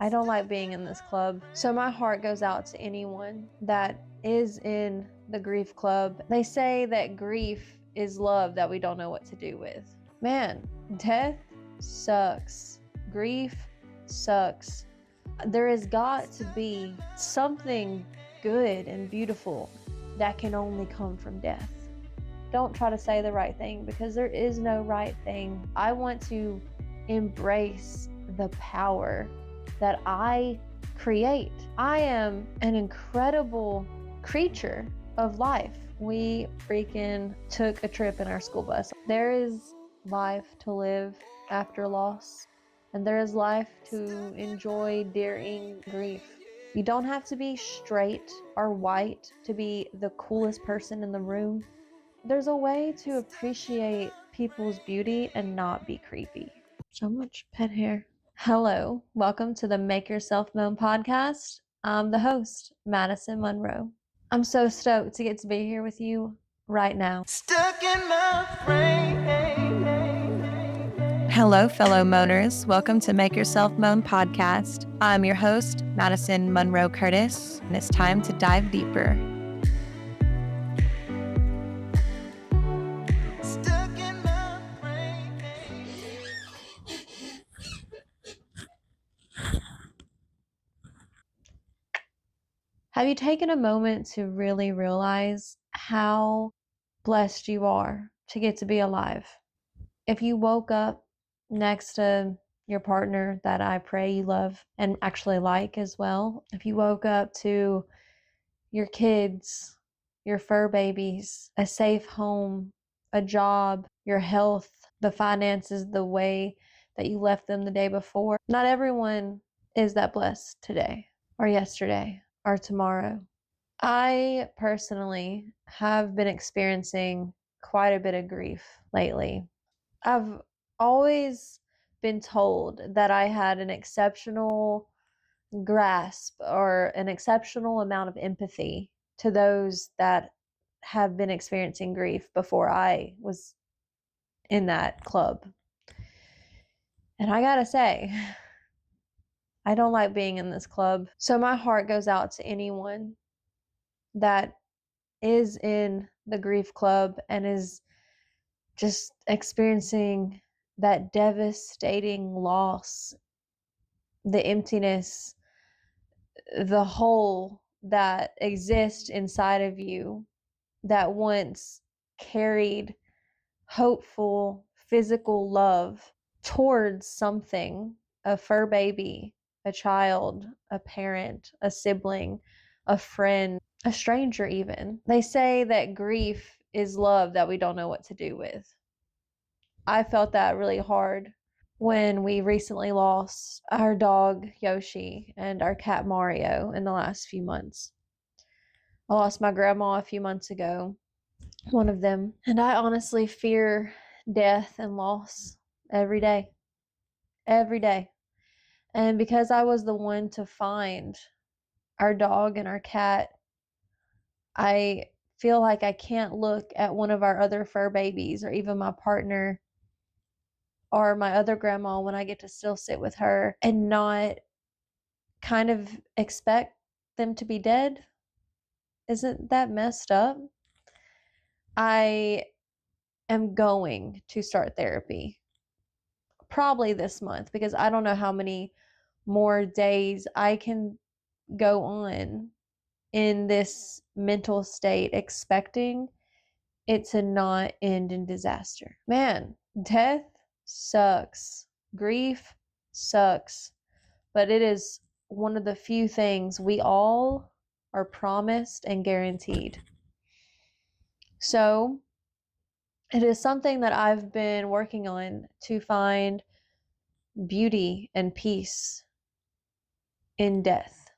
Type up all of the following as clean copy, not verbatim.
I don't like being in this club. So my heart goes out to anyone that is in the grief club. They say that grief is love that we don't know what to do with. Man, death sucks. Grief sucks. There has got to be something good and beautiful that can only come from death. Don't try to say the right thing, because there is no right thing. I want to embrace the power that I create. I am an incredible creature of life. We freaking took a trip in our school bus. There is life to live after loss, and there is life to enjoy during grief. You don't have to be straight or white to be the coolest person in the room. There's a way to appreciate people's beauty and not be creepy. So much pet hair. Hello, welcome to the Make Yourself Moan podcast. I'm the host, Madison MonRoe. I'm so stoked to get to be here with you right now. Stuck in my frame. Hello, fellow moaners. Welcome to Make Yourself Moan podcast. I'm your host, Madison MonRoe Curtis, and it's time to dive deeper. Stuck in my frame. Have you taken a moment to really realize how blessed you are to get to be alive? If you woke up next to your partner that I pray you love and actually like as well, if you woke up to your kids, your fur babies, a safe home, a job, your health, the finances, the way that you left them the day before, not everyone is that blessed today or yesterday or tomorrow. I personally have been experiencing quite a bit of grief lately. I've always been told that I had an exceptional grasp or an exceptional amount of empathy to those that have been experiencing grief before I was in that club. And I gotta say, I don't like being in this club. So my heart goes out to anyone that is in the grief club and is just experiencing that devastating loss, the emptiness, the hole that exists inside of you that once carried hopeful physical love towards something, a fur baby, a child, a parent, a sibling, a friend, a stranger even. They say that grief is love that we don't know what to do with. I felt that really hard when we recently lost our dog Yoshi and our cat Mario in the last few months. I lost my grandma a few months ago, one of them, and I honestly fear death and loss every day. Every day. And because I was the one to find our dog and our cat, I feel like I can't look at one of our other fur babies or even my partner or my other grandma when I get to still sit with her and not kind of expect them to be dead. Isn't that messed up? I am going to start therapy probably this month because I don't know how many more days I can go on in this mental state expecting it to not end in disaster. Man, death sucks. Grief sucks. But it is one of the few things we all are promised and guaranteed. So it is something that I've been working on to find beauty and peace in death.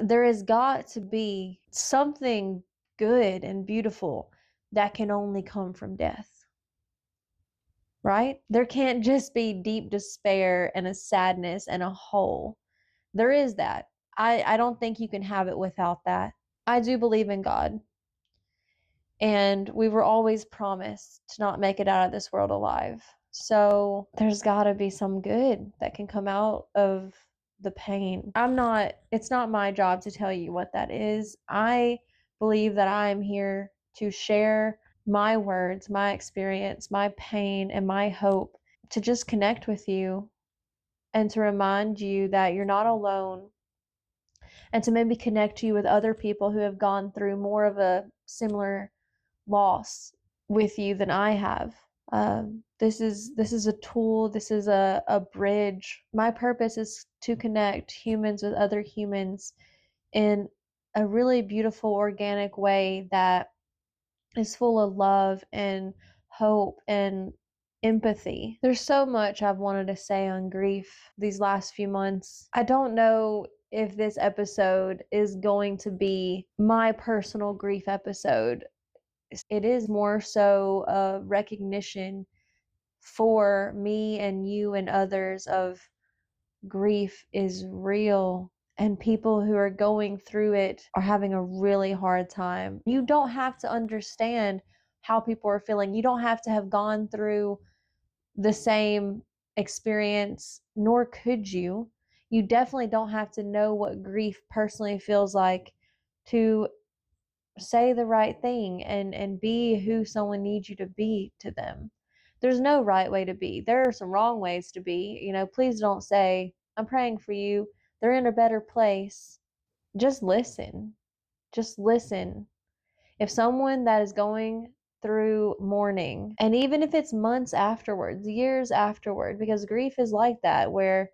There has got to be something good and beautiful that can only come from death. Right? There can't just be deep despair and a sadness and a hole. There is that. I don't think you can have it without that. I do believe in God. And we were always promised to not make it out of this world alive. So there's got to be some good that can come out of the pain. It's not my job to tell you what that is. I believe that I am here to share my words, my experience, my pain, and my hope, to just connect with you and to remind you that you're not alone, and to maybe connect you with other people who have gone through more of a similar loss with you than I have. This is a tool. This is a bridge. My purpose is to connect humans with other humans in a really beautiful, organic way that is full of love and hope and empathy. There's so much I've wanted to say on grief these last few months. I don't know if this episode is going to be my personal grief episode. It is more so a recognition for me and you and others of grief is real, and people who are going through it are having a really hard time. You don't have to understand how people are feeling. You don't have to have gone through the same experience, nor could you. You definitely don't have to know what grief personally feels like to say the right thing and be who someone needs you to be to them. There's no right way to be. There are some wrong ways to be. Please don't say, I'm praying for you, they're in a better place. Just listen. Just listen. If someone that is going through mourning, and even if it's months afterwards, years afterward, because grief is like that, where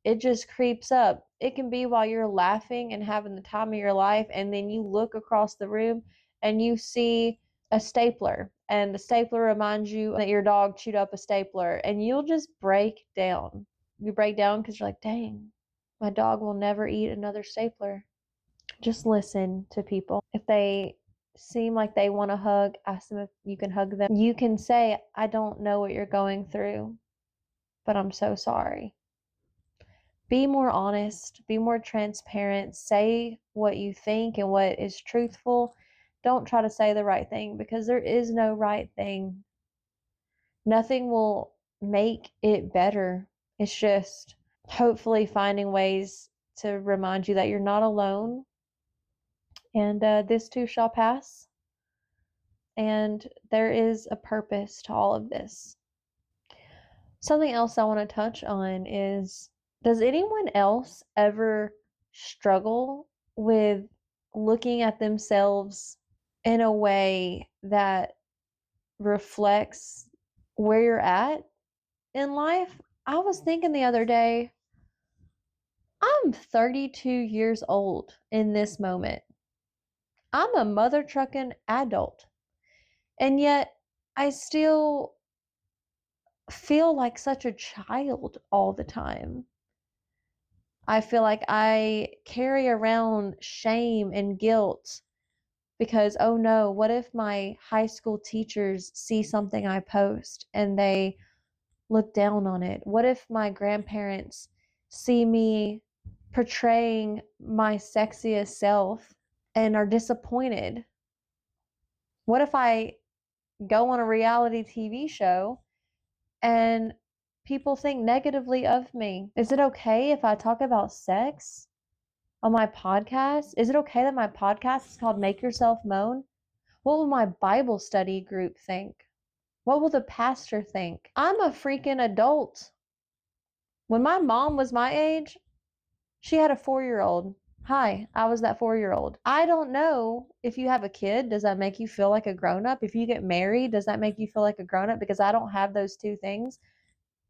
it just creeps up. It can be while you're laughing and having the time of your life, and then you look across the room and you see a stapler, and the stapler reminds you that your dog chewed up a stapler, and you'll just break down. You break down because you're like, dang, my dog will never eat another stapler. Just listen to people. If they seem like they want a hug, ask them if you can hug them. You can say, I don't know what you're going through, but I'm so sorry. Be more honest, be more transparent, say what you think and what is truthful. Don't try to say the right thing, because there is no right thing. Nothing will make it better. It's just hopefully finding ways to remind you that you're not alone, and this too shall pass. And there is a purpose to all of this. Something else I want to touch on is, does anyone else ever struggle with looking at themselves in a way that reflects where you're at in life? I was thinking the other day, I'm 32 years old in this moment. I'm a mother trucking adult, and yet I still feel like such a child all the time. I feel like I carry around shame and guilt because, oh no, what if my high school teachers see something I post and they look down on it? What if my grandparents see me portraying my sexiest self and are disappointed? What if I go on a reality TV show and people think negatively of me? Is it okay if I talk about sex on my podcast? Is it okay that my podcast is called Make Yourself Moan? What will my Bible study group think? What will the pastor think? I'm a freaking adult. When my mom was my age, she had a 4-year-old. Hi, I was that 4-year-old. I don't know if you have a kid, does that make you feel like a grown up? If you get married, does that make you feel like a grown up? Because I don't have those two things.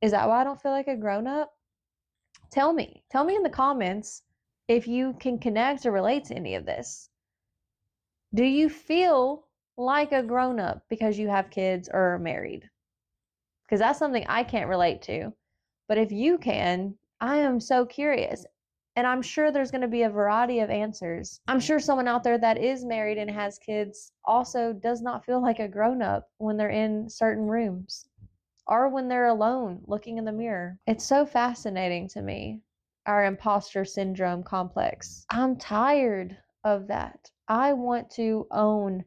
Is that why I don't feel like a grown up? Tell me. Tell me in the comments if you can connect or relate to any of this. Do you feel like a grown up because you have kids or are married? Because that's something I can't relate to. But if you can, I am so curious. And I'm sure there's going to be a variety of answers. I'm sure someone out there that is married and has kids also does not feel like a grown up when they're in certain rooms or when they're alone looking in the mirror. It's so fascinating to me, our imposter syndrome complex. I'm tired of that. I want to own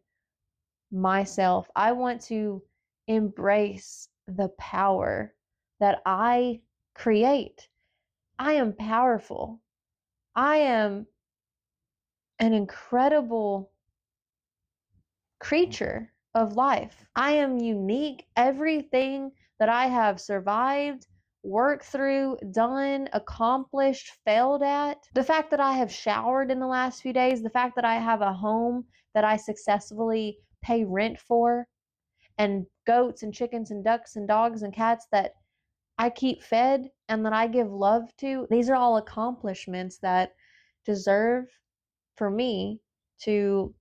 myself. I want to embrace the power that I create. I am powerful. I am an incredible creature of life. I am unique. Everything that I have survived, worked through, done, accomplished, failed at, the fact that I have showered in the last few days, the fact that I have a home that I successfully pay rent for, and goats and chickens and ducks and dogs and cats that I keep fed and that I give love to, these are all accomplishments that deserve for me to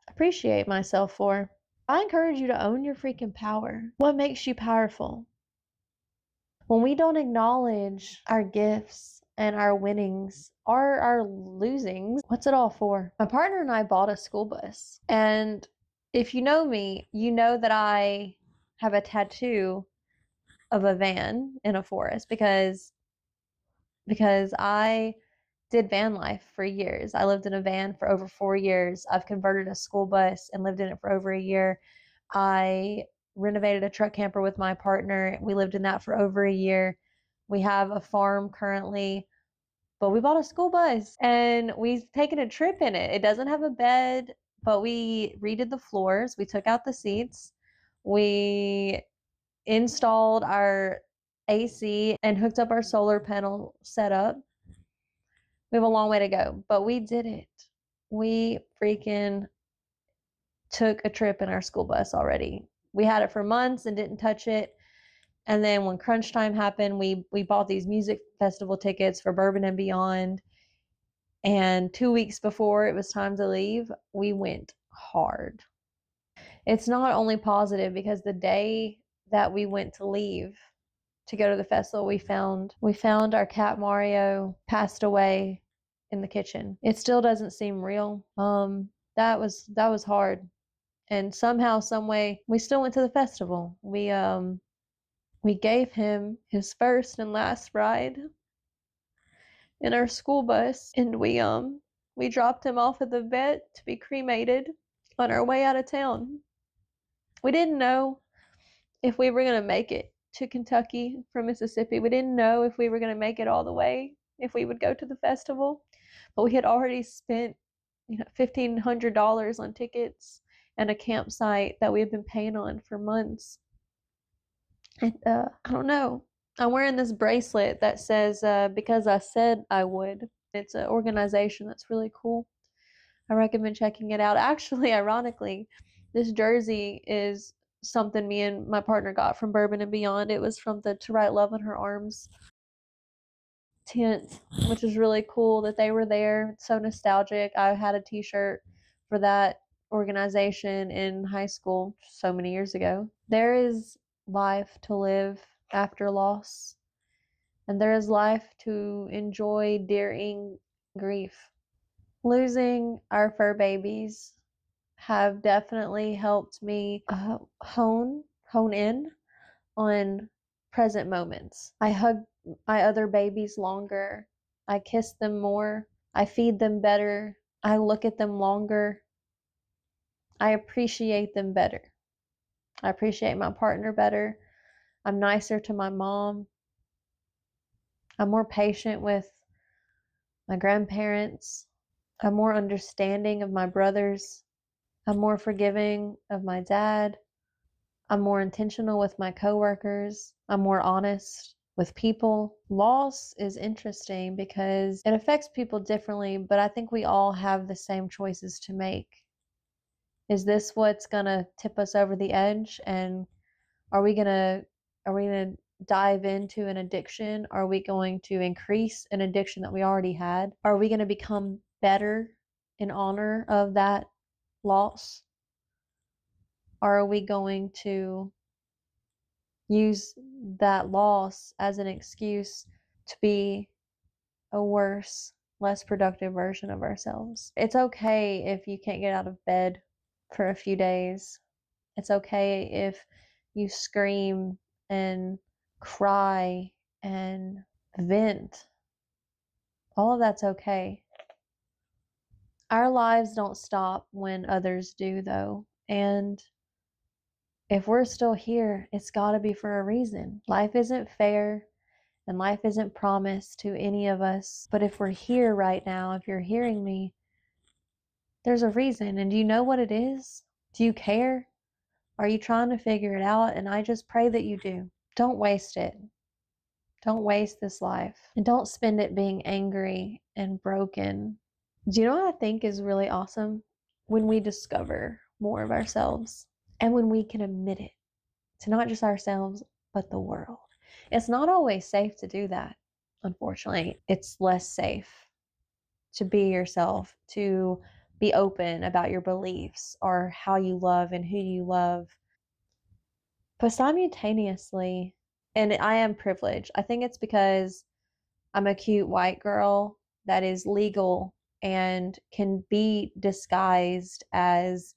appreciate myself for. I encourage you to own your freaking power. What makes you powerful? When we don't acknowledge our gifts and our winnings or our losings, what's it all for? My partner and I bought a school bus. And if you know me, you know that I have a tattoo of a van in a forest because I did van life for years. I lived in a van for over 4 years. I've converted a school bus and lived in it for over a year. I renovated a truck camper with my partner. We lived in that for over a year. We have a farm currently, but we bought a school bus and we've taken a trip in it. It doesn't have a bed, but we redid the floors. We took out the seats. We installed our AC and hooked up our solar panel setup. We have a long way to go, but we did it. We freaking took a trip in our school bus already. We had it for months and didn't touch it. And then when crunch time happened, we bought these music festival tickets for Bourbon and Beyond. And 2 weeks before it was time to leave, we went hard. It's not only positive because the day that we went to leave to go to the festival, we found our cat Mario passed away in the kitchen. It still doesn't seem real. That was hard. And somehow, some way, we still went to the festival. We gave him his first and last ride in our school bus, and we dropped him off at the vet to be cremated on our way out of town. We didn't know if we were going to make it to Kentucky from Mississippi. We didn't know if we were going to make it all the way, if we would go to the festival. But we had already spent, $1,500 on tickets and a campsite that we had been paying on for months. And I don't know. I'm wearing this bracelet that says, because I said I would. It's an organization that's really cool. I recommend checking it out. Actually, ironically, this jersey is something me and my partner got from Bourbon and Beyond. It was from the To Write Love in Her Arms tent, which is really cool that they were there. It's so nostalgic. I had a t-shirt for that organization in high school so many years ago. There is life to live after loss, and there is life to enjoy during grief. Losing our fur babies have definitely helped me hone in on present moments. I hug my other babies longer. I kiss them more. I feed them better. I look at them longer. I appreciate them better. I appreciate my partner better. I'm nicer to my mom. I'm more patient with my grandparents. I'm more understanding of my brothers. I'm more forgiving of my dad. I'm more intentional with my coworkers. I'm more honest with people. Loss is interesting because it affects people differently, but I think we all have the same choices to make. Is this what's gonna tip us over the edge? And are we gonna dive into an addiction? Are we going to increase an addiction that we already had? Are we gonna become better in honor of that loss? Or are we going to use that loss as an excuse to be a worse, less productive version of ourselves? It's okay if you can't get out of bed for a few days. It's okay if you scream and cry and vent. All of that's okay. Our lives don't stop when others do, though. And if we're still here, it's got to be for a reason. Life isn't fair, and life isn't promised to any of us. But if we're here right now, if you're hearing me, there's a reason. And do you know what it is? Do you care? Are you trying to figure it out? And I just pray that you do. Don't waste it. Don't waste this life. And don't spend it being angry and broken. Do you know what I think is really awesome? When we discover more of ourselves and when we can admit it to not just ourselves, but the world. It's not always safe to do that, unfortunately. It's less safe to be yourself, to be open about your beliefs or how you love and who you love. But simultaneously, and I am privileged, I think it's because I'm a cute white girl that is legal and can be disguised as,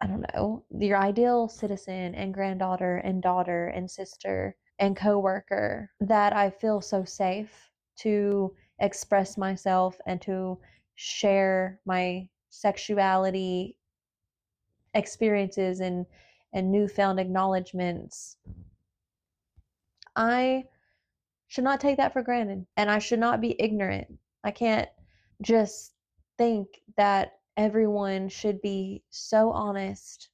I don't know, your ideal citizen and granddaughter and daughter and sister and coworker, that I feel so safe to express myself and to share my sexuality experiences and newfound acknowledgments. I should not take that for granted, and I should not be ignorant. I can't just think that everyone should be so honest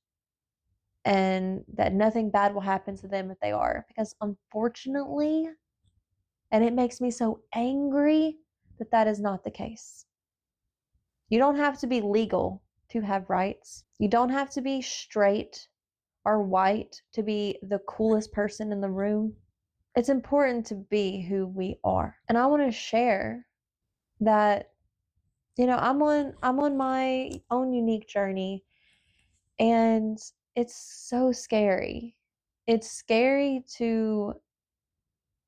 and that nothing bad will happen to them if they are, because unfortunately, and it makes me so angry that that is not the case. You don't have to be legal to have rights. You don't have to be straight or white to be the coolest person in the room. It's important to be who we are. And I want to share that, I'm on my own unique journey, and it's so scary. It's scary to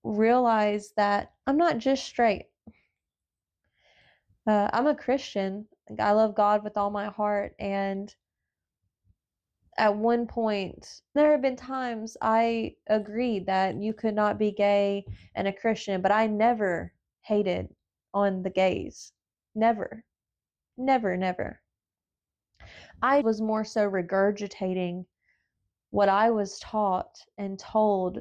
realize that I'm not just straight. I'm a Christian. I love God with all my heart. And at one point, there have been times I agreed that you could not be gay and a Christian, but I never hated on the gays. Never, never, never. I was more so regurgitating what I was taught and told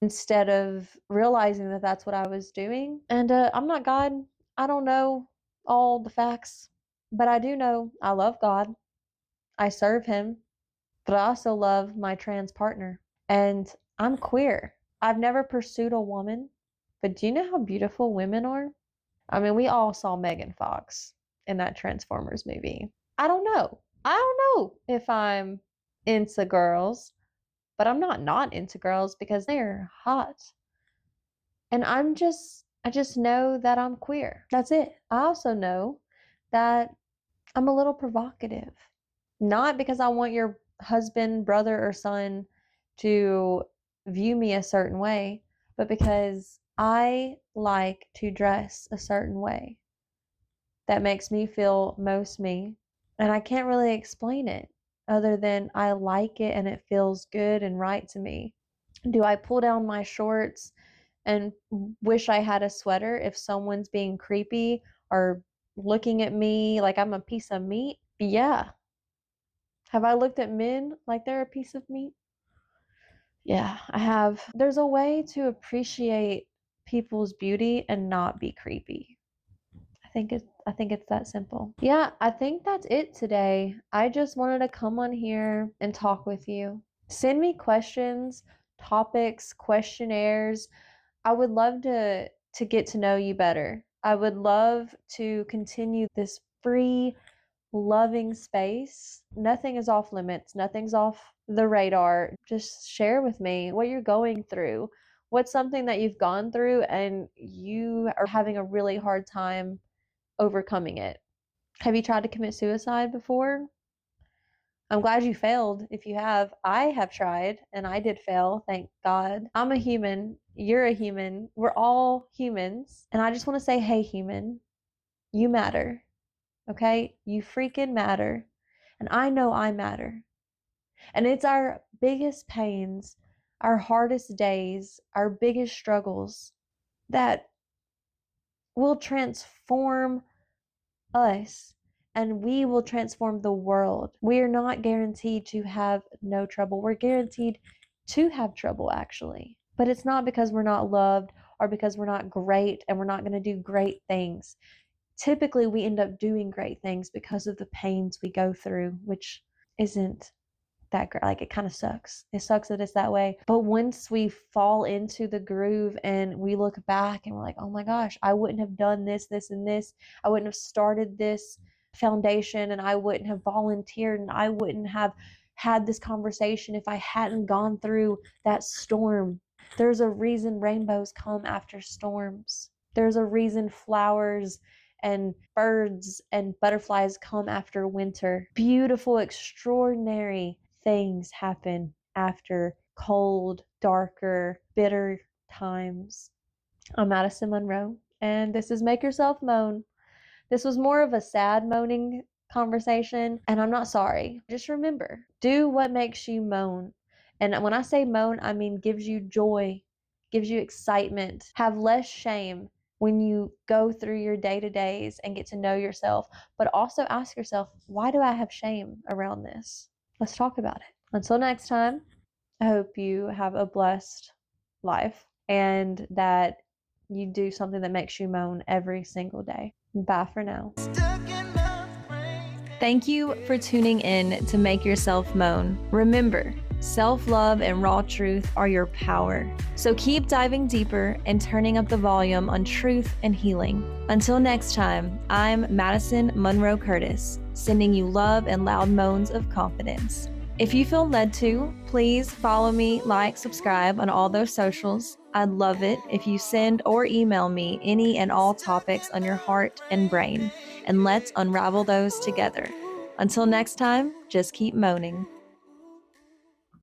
instead of realizing that that's what I was doing. And I'm not God. I don't know all the facts, but I do know I love God. I serve Him, but I also love my trans partner. And I'm queer. I've never pursued a woman, but do you know how beautiful women are? I mean, we all saw Megan Fox in that Transformers movie. I don't know. I don't know if I'm into girls, but I'm not into girls because they're hot. And I just know that I'm queer. That's it. I also know that I'm a little provocative. Not because I want your husband, brother, or son to view me a certain way, but because I like to dress a certain way that makes me feel most me. And I can't really explain it other than I like it and it feels good and right to me. Do I pull down my shorts and wish I had a sweater if someone's being creepy or looking at me like I'm a piece of meat? Yeah. Have I looked at men like they're a piece of meat? Yeah, I have. There's a way to appreciate people's beauty and not be creepy. I think it's that simple. Yeah, I think that's it today. I just wanted to come on here and talk with you. Send me questions, topics, questionnaires. I would love to get to know you better. I would love to continue this free, loving space. Nothing is off limits. Nothing's off the radar. Just share with me what you're going through. What's something that you've gone through and you are having a really hard time overcoming it? Have you tried to commit suicide before? I'm glad you failed if you have. I have tried and I did fail, thank God. I'm a human. You're a human. We're all humans. And I just want to say, hey, human, you matter. Okay? You freaking matter. And I know I matter. And it's our biggest pains, our hardest days, our biggest struggles that will transform us and we will transform the world. We are not guaranteed to have no trouble. We're guaranteed to have trouble, actually. But it's not because we're not loved or because we're not great and we're not going to do great things. Typically, we end up doing great things because of the pains we go through, which isn't that great. Like, it kind of sucks. It sucks that it's that way. But once we fall into the groove and we look back and we're like, oh my gosh, I wouldn't have done this, this, and this. I wouldn't have started this foundation, and I wouldn't have volunteered, and I wouldn't have had this conversation if I hadn't gone through that storm. There's a reason rainbows come after storms. There's a reason flowers and birds and butterflies come after winter. Beautiful, extraordinary things happen after cold, darker, bitter times. I'm Madison MonRoe, and this is Make Yourself Moan. This was more of a sad moaning conversation, and I'm not sorry. Just remember, do what makes you moan. And when I say moan, I mean gives you joy, gives you excitement. Have less shame when you go through your day-to-days and get to know yourself, but also ask yourself, why do I have shame around this? Let's talk about it. Until next time, I hope you have a blessed life and that you do something that makes you moan every single day. Bye for now. Thank you for tuning in to Make Yourself Moan. Remember, self-love and raw truth are your power. So keep diving deeper and turning up the volume on truth and healing. Until next time, I'm Madison MonRoe Curtis, sending you love and loud moans of confidence. If you feel led to, please follow me, like, subscribe on all those socials. I'd love it if you send or email me any and all topics on your heart and brain, and let's unravel those together. Until next time, just keep moaning.